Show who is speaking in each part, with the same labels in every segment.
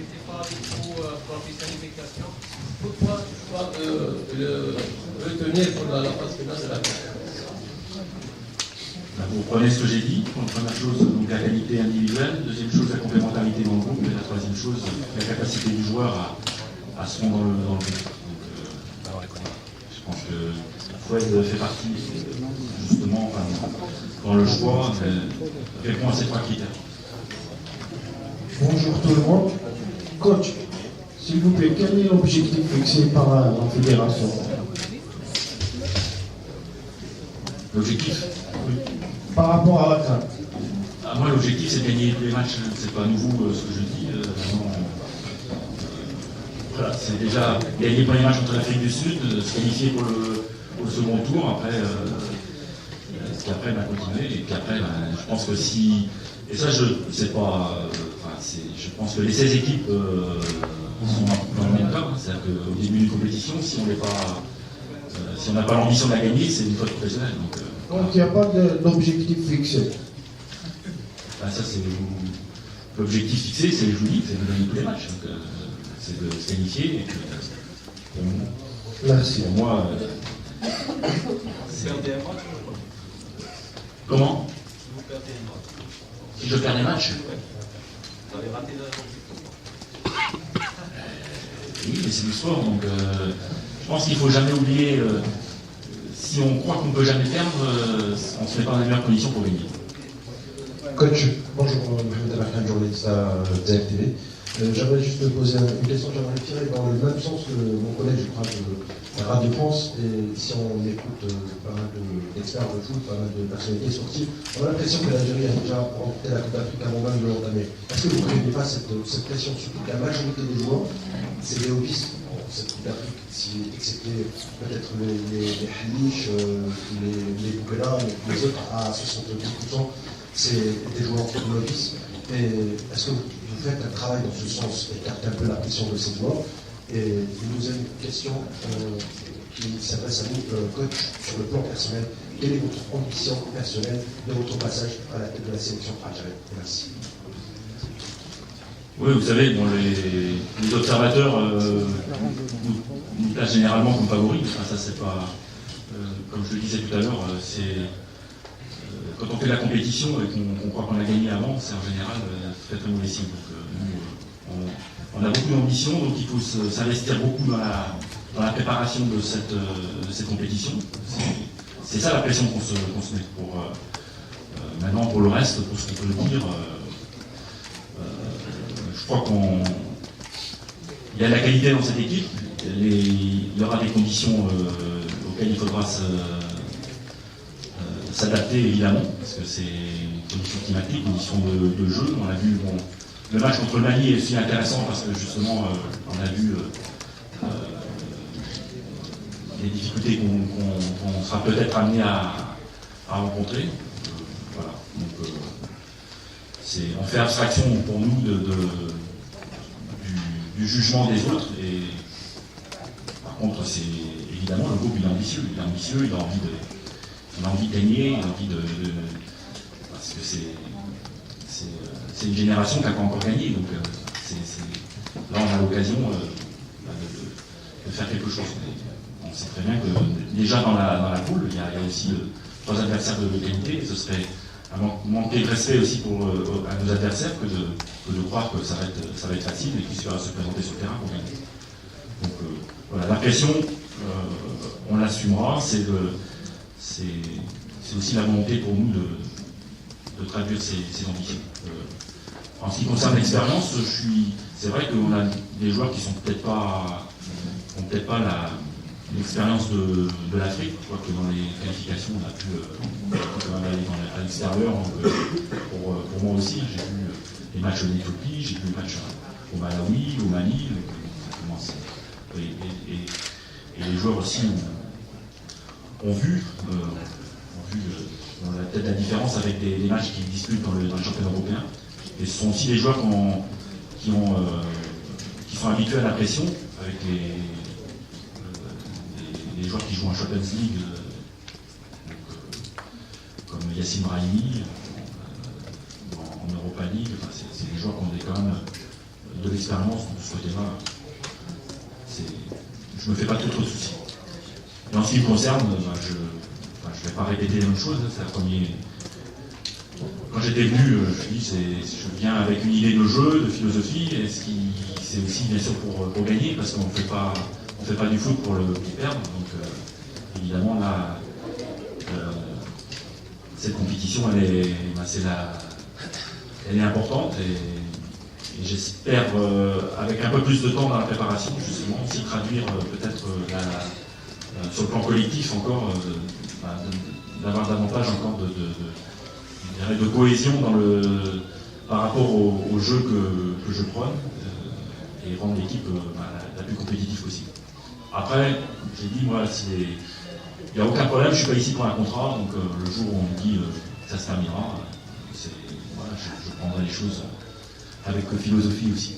Speaker 1: n'était pas du tout propice à l'immigration. Pourquoi retenir pour la phase finale de la carrière?
Speaker 2: Vous reprenez ce que j'ai dit. Première chose, donc la qualité individuelle. Deuxième chose, la complémentarité dans le groupe. Et la troisième chose, la capacité du joueur à se rendre dans le groupe. Je pense que Fouad fait partie, justement, dans le choix, répond à ces trois critères.
Speaker 3: Bonjour tout le monde. Coach, s'il vous plaît, quel est l'objectif fixé par la fédération?
Speaker 2: L'objectif?
Speaker 3: Oui. Par rapport à la CAN.
Speaker 2: Moi, l'objectif, c'est de gagner les matchs. C'est pas nouveau ce que je dis. Voilà, c'est déjà gagner les premiers matchs contre l'Afrique du Sud, se qualifier pour le second tour. Après, après continuer. Et puis après, je pense que si. Et ça, c'est pas. Je pense que les 16 équipes sont dans le même cas. C'est-à-dire qu'au début d'une compétition, si on n'a pas l'ambition de la gagner, c'est une faute professionnelle.
Speaker 3: Donc il n'y a pas d'objectif fixé.
Speaker 2: Ça, c'est l'objectif fixé, c'est, je vous dis, c'est de gagner tous les matchs. Donc, c'est de se qualifier. Et puis,
Speaker 3: merci.
Speaker 2: Pour moi.
Speaker 1: C'est un match.
Speaker 2: Comment?
Speaker 1: Si vous perdez un match.
Speaker 2: Si je perds les matchs?
Speaker 1: Vous avez raté la
Speaker 2: Oui, mais c'est du sport. Donc, je pense qu'il ne faut jamais oublier. Si on croit qu'on ne peut jamais perdre, on ne se met pas dans les meilleures conditions pour gagner.
Speaker 4: Coach, bonjour, Mohamed Abarkan, journaliste à DLTV. J'aimerais juste me poser une question, j'aimerais tirer dans le même sens que mon collègue, je crois, de Radio France. Et si on écoute pas mal d'experts de foot, pas mal de personnalités sportives, on a l'impression que l'Algérie a déjà remporté la Coupe d'Afrique avant même de l'entamer. Est-ce que vous ne craignez pas cette pression, surtout que la majorité des joueurs, c'est des hobbies dans cette Coupe d'Afrique, si excepté peut-être les Halish, les Boukela, les autres à 70%, c'est des joueurs novices. Et est-ce que vous faites un travail dans ce sens, écarter un peu la pression de ces joueurs? Et une deuxième question qui s'adresse à vous, coach, sur le plan personnel. Quelle est votre ambition personnelle de votre passage à la tête de la sélection algérienne? Merci.
Speaker 2: Oui, vous savez, bon, les observateurs nous placent généralement comme favoris. Enfin, ça, c'est pas. Comme je le disais tout à l'heure, c'est. Quand on fait la compétition et qu'on croit qu'on a gagné avant, c'est en général très très mauvais signe. Donc, on a beaucoup d'ambition, donc il faut s'investir beaucoup dans la préparation de cette compétition. C'est ça la pression qu'on se met. Maintenant, pour le reste, pour ce qu'on peut dire, je crois qu'il y a de la qualité dans cette équipe. Il y aura des conditions auxquelles il faudra s'adapter évidemment, parce que c'est conditions climatiques, conditions de jeu. On a vu le match contre le Mali est aussi intéressant parce que justement on a vu les difficultés qu'on sera peut-être amené à rencontrer. Voilà. Donc, on fait abstraction pour nous du jugement des autres. Et par contre, c'est évidemment le groupe il est ambitieux, il a envie de gagner, il a envie parce que c'est une génération qui n'a pas encore gagné, donc là on a l'occasion de faire quelque chose. On sait très bien que déjà dans la poule, il y a aussi 3 adversaires de qualité, et ce serait manquer de respect aussi à nos adversaires que de croire que ça va être facile et qu'ils va se présenter sur le terrain pour gagner. Donc voilà, la pression, on l'assumera, c'est aussi la volonté pour nous de traduire ces ambitions. En ce qui concerne l'expérience, c'est vrai qu'on a des joueurs qui sont peut-être pas l'expérience de l'Afrique. Je crois que dans les qualifications, on a pu quand même aller à l'extérieur. Pour moi aussi, j'ai vu les matchs en Éthiopie, j'ai vu les matchs au Malawi, au Mali. Et les joueurs aussi ont vu peut-être la différence avec des matchs qu'ils disputent dans le championnat européen. Et ce sont aussi des joueurs qui sont habitués à la pression, avec les joueurs qui jouent en Champions League, comme Yassine Brahimi, en Europa League. Enfin, c'est des joueurs qui ont quand même de l'expérience de ce côté-là. Je me fais pas trop de soucis. Et en ce qui me concerne, je ne vais pas répéter les mêmes choses. C'est la première. Quand j'étais venu, je viens avec une idée de jeu, de philosophie, et c'est aussi bien sûr pour gagner, parce qu'on ne fait pas du foot pour perdre. Donc évidemment là, cette compétition, elle est importante et j'espère avec un peu plus de temps dans la préparation, justement, aussi traduire peut-être sur le plan collectif encore, d'avoir davantage encore de cohésion par rapport au jeu que je prône et rendre l'équipe la plus compétitive possible. Après, j'ai dit, moi, il n'y a aucun problème, je ne suis pas ici pour un contrat, donc le jour où on me dit que ça se terminera, je prendrai les choses avec philosophie aussi.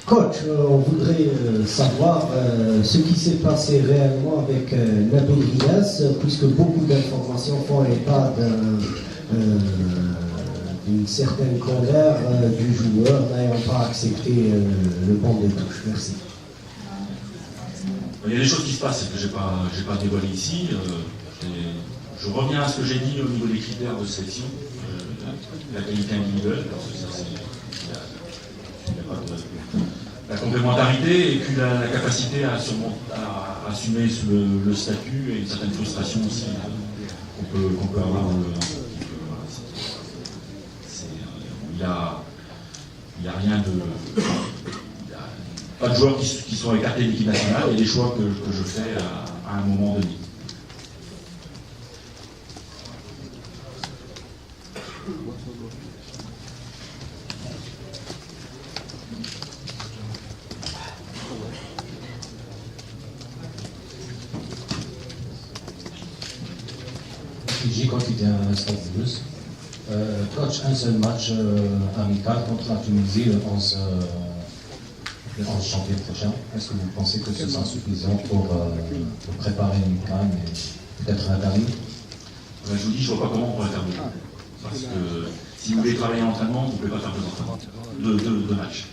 Speaker 3: Coach, on voudrait savoir ce qui s'est passé réellement avec Nabil Rias, puisque beaucoup d'informations font état d'une certaine colère du joueur n'ayant pas accepté le banc de touche. Merci.
Speaker 2: Il y a des choses qui se passent que je n'ai pas dévoilées ici. Je reviens à ce que j'ai dit au niveau des critères de sélection, la qualité individuelle, parce que ça il n'y a pas la complémentarité et puis la capacité à assumer le statut et une certaine frustration aussi qu'on peut avoir dans le. Il n'y a rien de. Pas de joueurs qui sont écartés de l'équipe nationale et des choix que je fais à un moment donné.
Speaker 5: Fidji quotidien Stade Toulouse. Coach, un seul match amical contre la Tunisie le 11 janvier prochain. Est-ce que vous pensez que ce sera suffisant pour préparer une CAN et peut-être un qualif?
Speaker 2: Je vous dis, je ne vois pas comment on pourrait faire mieux. Parce que si vous voulez travailler en entraînement, vous ne pouvez pas faire deux matchs.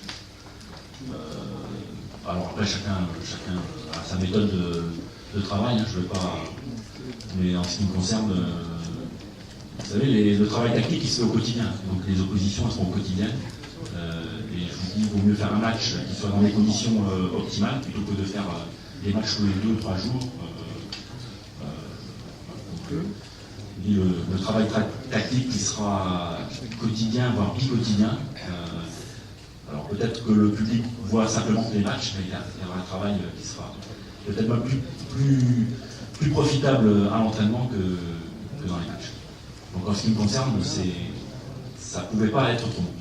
Speaker 2: Alors après, chacun a sa méthode de travail, je ne veux pas. Mais en ce qui me concerne, vous savez, le travail tactique, il se fait au quotidien. Donc les oppositions, elles seront au quotidien. Et je vous dis, il vaut mieux faire un match qui soit dans des conditions optimales plutôt que de faire des matchs tous les 2 ou 3 jours. Le travail tactique qui sera quotidien, voire bi-quotidien. Alors peut-être que le public voit simplement les matchs, mais il y aura un travail qui sera peut-être même plus profitable à l'entraînement que dans les matchs. Donc en ce qui me concerne, ça ne pouvait pas être autrement.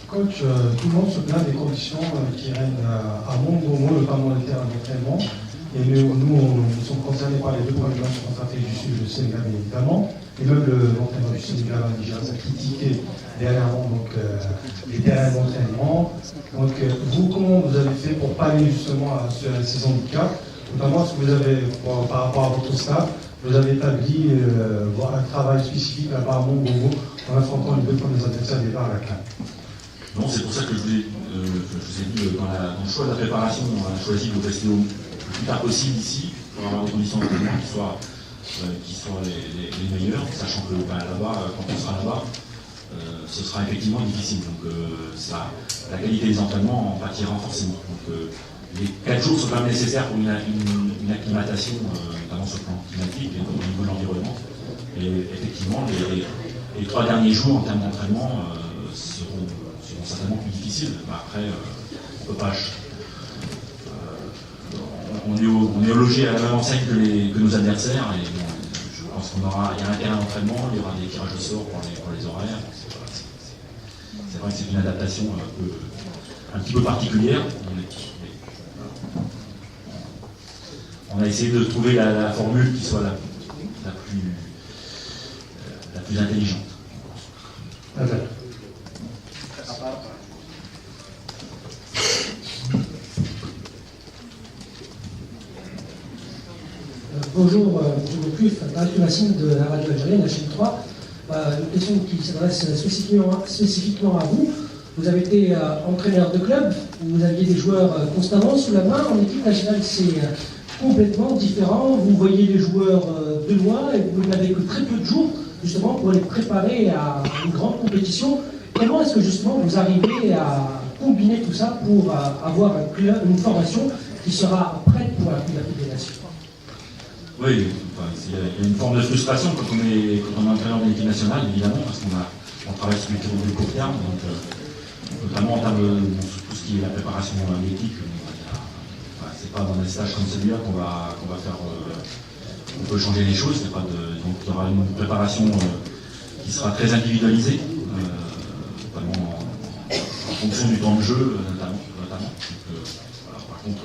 Speaker 6: Coach, tout le monde se plaint des conditions qui règnent à Mongomo, notamment le terrain d'entraînement. Et nous sommes concernés par les 2 premiers matchs contre l'Afrique du Sud, le Sénégal évidemment, et même l'entraînement du Sénégal à Niger a critiqué dernièrement les terrains d'entraînement. Donc vous, comment vous avez fait pour pallier justement à ces handicaps, notamment ce que vous avez, par rapport à votre staff, vous avez établi un travail spécifique là-bas à Mongomo en affrontant les 2 premiers adversaires des à la CAN?
Speaker 2: Non, c'est pour ça que je vous ai dit, dans le choix de la préparation, on a choisi de rester le plus tard possible ici, pour avoir des conditions d'entraînement qui soient les meilleures, sachant que là-bas, quand on sera là-bas, ce sera effectivement difficile. Donc la qualité des entraînements en pâtira forcément. Donc les 4 jours sont quand même nécessaires pour une acclimatation, notamment sur le plan climatique et au niveau de l'environnement. Et effectivement, les 3 derniers jours en termes d'entraînement seront certainement plus difficiles. Après, on peut pas. On est logé à la même enseigne que nos adversaires et bon, je pense qu'il y a un terrain d'entraînement, il y aura des tirages au sort pour les horaires. C'est vrai que c'est une adaptation un petit peu particulière. On a essayé de trouver la formule qui soit la plus plus intelligente.
Speaker 7: Bonjour, bonjour Cuf, Tariq Massine de la radio algérienne, la chaîne 3. Une question qui s'adresse spécifiquement à vous. Vous avez été entraîneur de club, vous aviez des joueurs constamment sous la main. En équipe nationale, c'est complètement différent. Vous voyez les joueurs de loin et vous n'avez que très peu de jours justement pour les préparer à une grande compétition. Comment est-ce que justement vous arrivez à combiner tout ça pour avoir une formation qui sera prête pour la Coupe d'Afrique des Nations?
Speaker 2: Oui, enfin, il y a une forme de frustration quand on est entraîneur de l'équipe nationale, évidemment, parce qu'on travaille sur le court terme, donc, notamment en termes de tout ce qui est la préparation athlétique. C'est pas dans des stages comme celui-là qu'on va faire. On peut changer les choses. Donc il y aura une préparation qui sera très individualisée, notamment en fonction du temps de jeu, notamment. Par contre,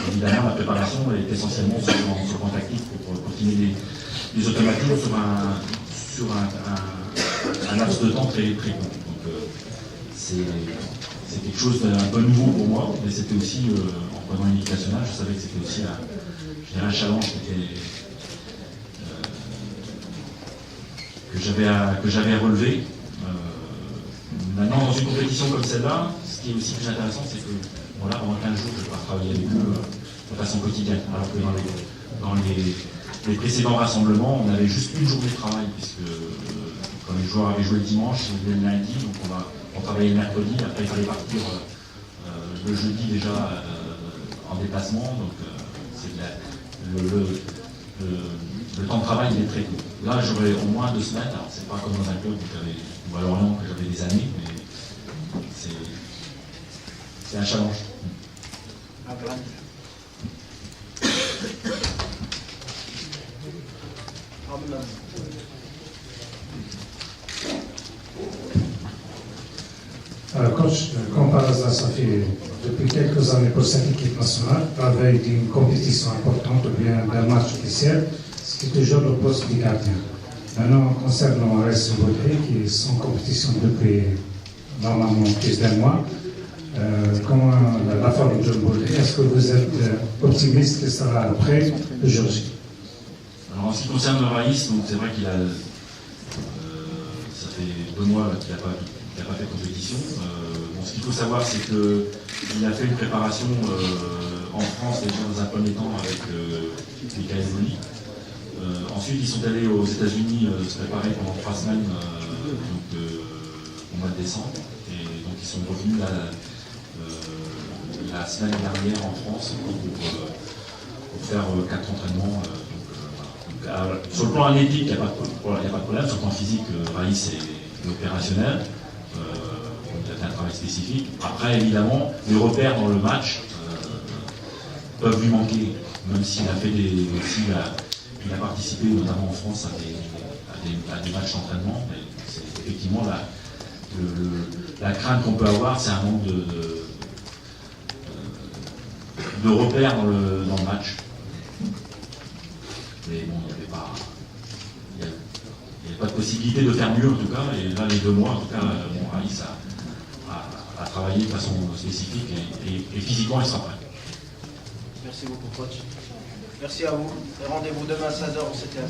Speaker 2: évidemment, la préparation est essentiellement sur le plan tactique pour continuer les automatismes sur un laps de temps très très court. Donc c'est quelque chose d'un peu nouveau pour moi, mais c'était aussi, en prenant une équipe nationale, je savais que c'était aussi un challenge que j'avais à relever. Maintenant, dans une compétition comme celle-là, ce qui est aussi plus intéressant, c'est que là, pendant 15 jours, je vais pas travailler avec eux de façon quotidienne, alors que dans les précédents rassemblements, on avait juste une journée de travail, puisque quand les joueurs avaient joué le dimanche, ils venaient le lundi, donc on travaillait le mercredi, après il fallait partir le jeudi déjà en déplacement, donc le temps de travail il est très court. Là, j'aurais au moins 2 semaines, alors c'est pas comme dans un club ou à Lorient que j'avais des années, mais c'est un challenge.
Speaker 8: Coach, comme par hasard, ça fait depuis quelques années pour cette équipe nationale, la veille d'une compétition importante ou bien d'un match officiel, c'est toujours le poste du gardien. Maintenant, concernant RS Baudry, qui est en compétition depuis normalement plus d'un mois, comment la forme de Baudry, est-ce que vous êtes optimiste qu'il sera prêt le jour J?
Speaker 2: Alors en ce qui concerne le Raïs, c'est vrai qu'il a ça fait 2 mois qu'il n'a pas fait compétition. Ce qu'il faut savoir, c'est qu'il a fait une préparation en France déjà dans un premier temps avec Michael Boni. Ensuite, ils sont allés aux États-Unis se préparer pendant 3 semaines au mois de décembre. Et donc ils sont revenus la semaine dernière en France pour faire 4 entraînements. Alors, sur le plan athlétique, il n'y a pas de problème. Sur le plan physique, Raïs est opérationnel. Il a fait un travail spécifique. Après, évidemment, les repères dans le match peuvent lui manquer, même s'il a fait il a participé notamment en France à des matchs d'entraînement. C'est effectivement la crainte qu'on peut avoir, c'est un manque de repères dans le match. Mais bon, il n'y avait pas de possibilité de faire mieux en tout cas, et là les 2 mois en tout cas, Raïs a travaillé de façon spécifique et physiquement il sera prêt.
Speaker 9: Merci beaucoup coach. Merci à vous. Et rendez-vous demain à 16h, c'était à 100%.